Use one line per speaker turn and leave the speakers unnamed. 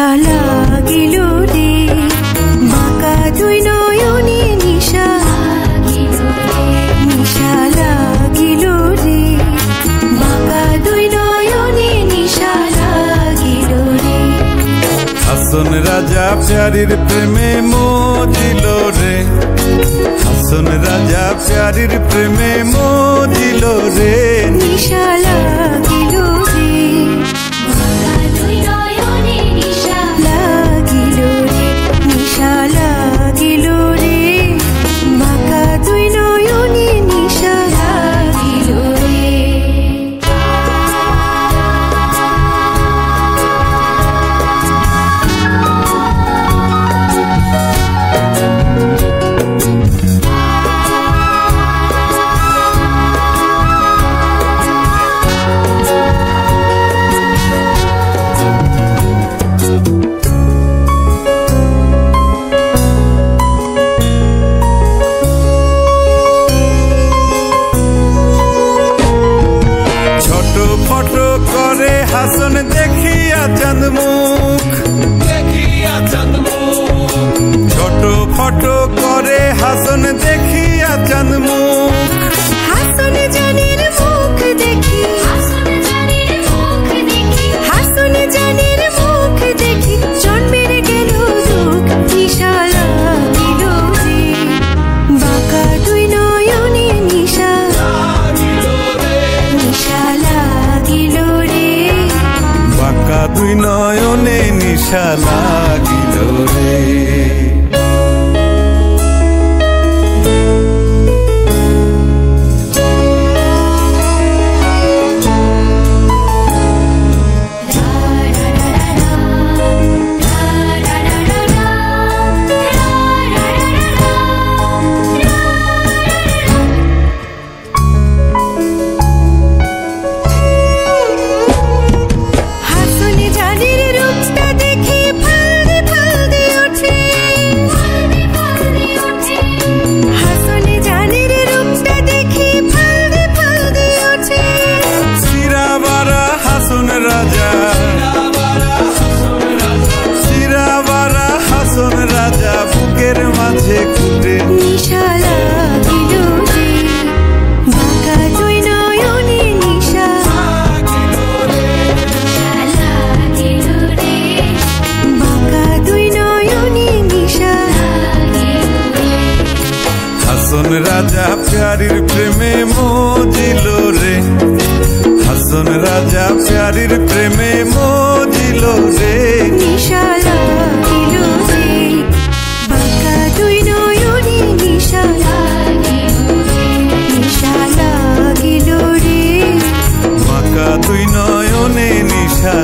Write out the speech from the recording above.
নিশা লাগিল রে বাঁকা দুই নয়নে নিশা নিশা লাগিল রে বাঁকা দুই নয়নে নিশা লাগিল রে।
হাসন রাজা প্যারির প্রেমে মজিল রে, হাসন রাজা প্যারির প্রেমে মজিল রে।
নিশা লাগিল রে বাঁকা দুই নয়নে নিশা লাগিল রে নিশা লাগিল রে বাঁকা দুই নয়নে নিশা লাগিল রে।
ফটো করে হাসন দেখিয়া চাঁদ মুখ, ছোট ফটো করে হাসন দেখিয়া চাঁদ মুখ।
হাসন জানের মুখ দেখি হাসন জানের মুখ দেখি জন্মের গেল দুঃখ। নিশা লাগিল রে বাঁকা দুই নয়নে নিশা নিশা লাগিল রে
বাঁকা দুই নয়নে নিশা লাগিল রে।
নিশা লাগিল রে বাঁকা দুই নয়নে নিশা লাগিল রে বাঁকা দুই নয়নে নিশা লাগিল রে।
হাসন রাজা প্যারির প্রেমে মজিল রে, হাসন রাজা প্যারির প্রেমে মজিল রে।
নিশা লাগিল রে বাঁকা দুই নয়নে নিশা লাগিল রে নিশা লাগিল রে
বাঁকা দুই নয়নে নিশা